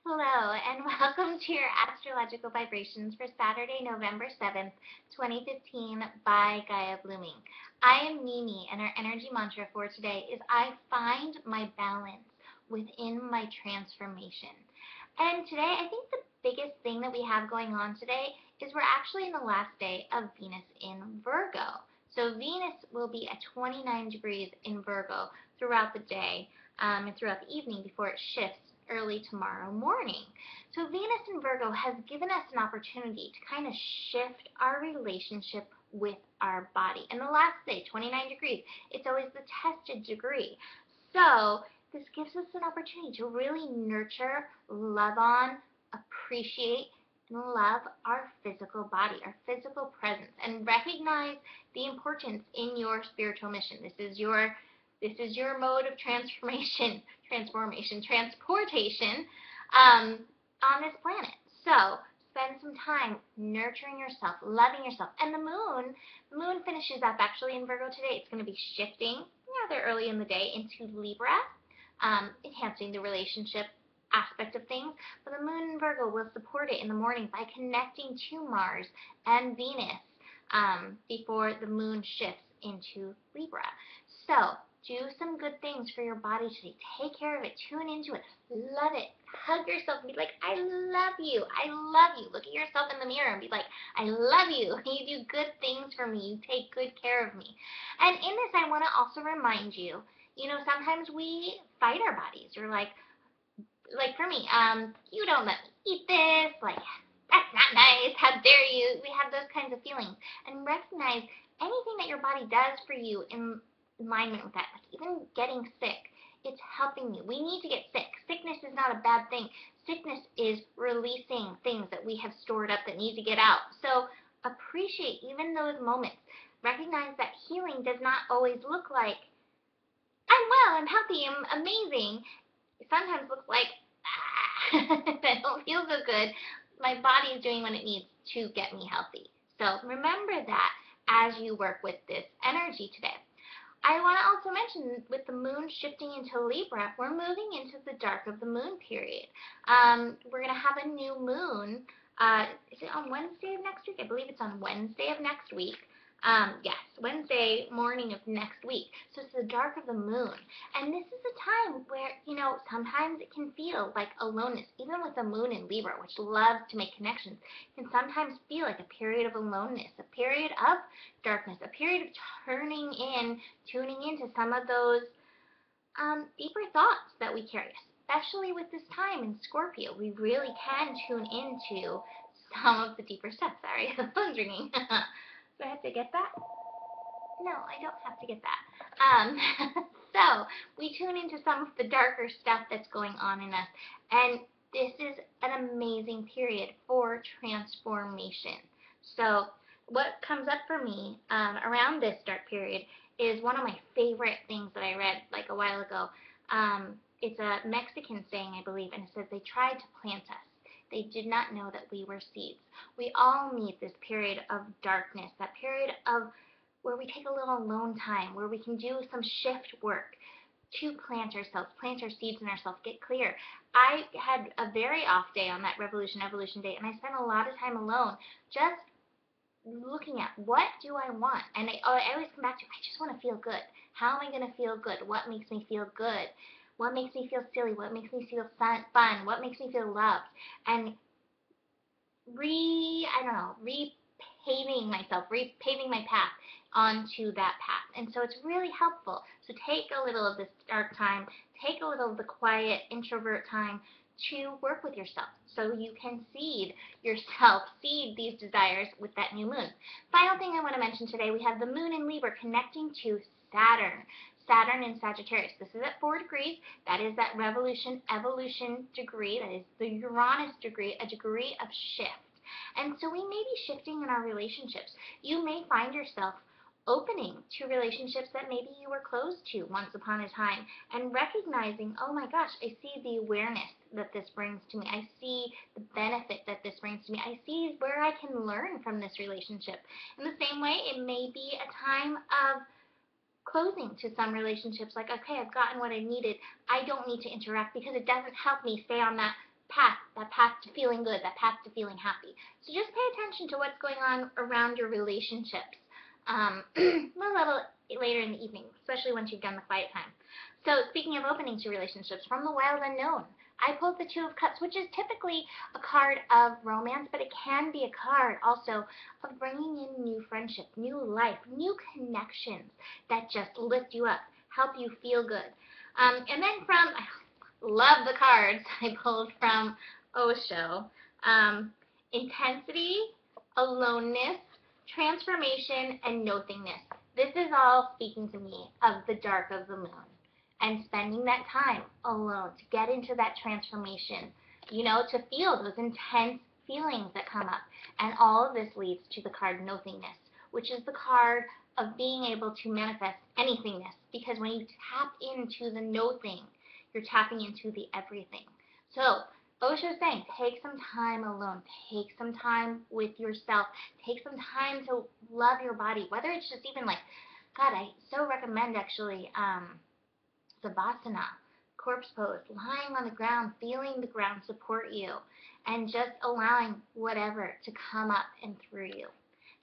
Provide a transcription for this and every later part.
Hello, and welcome to your astrological vibrations for Saturday, November 7th, 2015 by Gaia Blooming. I am Mimi, and our energy mantra for today is I find my balance within my transformation. And today, I think the biggest thing that we have going on today is we're actually in the last day of Venus in Virgo. So Venus will be at 29 degrees in Virgo throughout the day and throughout the evening before it shifts early tomorrow morning. So Venus in Virgo has given us an opportunity to kind of shift our relationship with our body. And the last day, 29 degrees, it's always the tested degree. So this gives us an opportunity to really nurture, love on, appreciate, and love our physical body, our physical presence, and recognize the importance in your spiritual mission. This is your mode of transportation on this planet. So spend some time nurturing yourself, loving yourself. And the moon finishes up actually in Virgo today. It's going to be shifting rather early in the day into Libra, enhancing the relationship aspect of things. But the moon in Virgo will support it in the morning by connecting to Mars and Venus before the moon shifts into Libra. So do some good things for your body today. Take care of it. Tune into it. Love it. Hug yourself and be like, I love you. I love you. Look at yourself in the mirror and be like, I love you. You do good things for me. You take good care of me. And in this, I want to also remind you, sometimes we fight our bodies. Or like for me, you don't let me eat this. Like, that's not nice. How dare you? We have those kinds of feelings. And recognize anything that your body does for you in alignment with that. Like even getting sick, it's helping you. We need to get sick. Sickness is not a bad thing. Sickness is releasing things that we have stored up that need to get out. So appreciate even those moments. Recognize that healing does not always look like I'm well, I'm healthy, I'm amazing. It sometimes looks like I don't feel so good. My body is doing what it needs to get me healthy. So remember that as you work with this energy today. I want to also mention with the moon shifting into Libra, we're moving into the dark of the moon period. We're going to have a new moon. Is it on Wednesday of next week? I believe it's on Wednesday of next week. Yes, Wednesday morning of next week. So it's the dark of the moon. And this is a time where, sometimes it can feel like aloneness, even with the moon in Libra, which loves to make connections, can sometimes feel like a period of aloneness, a period of darkness, a period of tuning into some of those deeper thoughts that we carry, especially with this time in Scorpio. We really can tune into some of the deeper stuff. Sorry, the phone's ringing. Do I have to get that? No, I don't have to get that. So we tune into some of the darker stuff that's going on in us, and this is an amazing period for transformation. So what comes up for me around this dark period is one of my favorite things that I read like a while ago. It's a Mexican saying, I believe, and it says they tried to plant us. They did not know that we were seeds. We all need this period of darkness, that period of where we take a little alone time, where we can do some shift work to plant ourselves, plant our seeds in ourselves, get clear. I had a very off day on that Revolution Evolution day, and I spent a lot of time alone just looking at what do I want. And I always come back to, I just want to feel good. How am I going to feel good? What makes me feel good? What makes me feel silly? What makes me feel fun? What makes me feel loved? And repaving myself, repaving my path onto that path. And so it's really helpful. So take a little of this dark time, take a little of the quiet introvert time to work with yourself so you can seed yourself, seed these desires with that new moon. Final thing I want to mention today, we have the moon in Libra connecting to Saturn. Saturn in Sagittarius. This is at 4 degrees. That is that revolution, evolution degree. That is the Uranus degree, a degree of shift. And so we may be shifting in our relationships. You may find yourself opening to relationships that maybe you were closed to once upon a time, and recognizing, oh my gosh, I see the awareness that this brings to me. I see the benefit that this brings to me. I see where I can learn from this relationship. In the same way, it may be a time of closing to some relationships, like, okay, I've gotten what I needed. I don't need to interact because it doesn't help me stay on that path to feeling good, that path to feeling happy. So just pay attention to what's going on around your relationships a little later in the evening, especially once you've done the quiet time. So speaking of opening to relationships, from the wild unknown, I pulled the Two of Cups, which is typically a card of romance, but it can be a card also of bringing in new friendship, new life, new connections that just lift you up, help you feel good. And then I love the cards I pulled from Osho. Intensity, aloneness, transformation, and nothingness. This is all speaking to me of the dark of the moon and spending that time alone to get into that transformation, to feel those intense feelings that come up. And all of this leads to the card nothingness, which is the card of being able to manifest anythingness, because when you tap into the nothing, you're tapping into the everything. So Osho's saying, take some time alone, take some time with yourself, take some time to love your body, whether it's just even like, God, I so recommend actually Savasana, corpse pose, lying on the ground, feeling the ground support you, and just allowing whatever to come up and through you.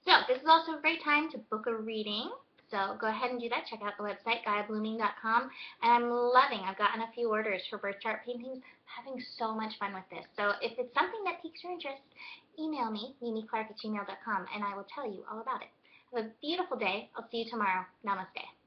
So this is also a great time to book a reading. So go ahead and do that. Check out the website, GaiaBlooming.com. And I've gotten a few orders for birth chart paintings. I'm having so much fun with this. So if it's something that piques your interest, email me, mimiclark@gmail.com, and I will tell you all about it. Have a beautiful day. I'll see you tomorrow. Namaste.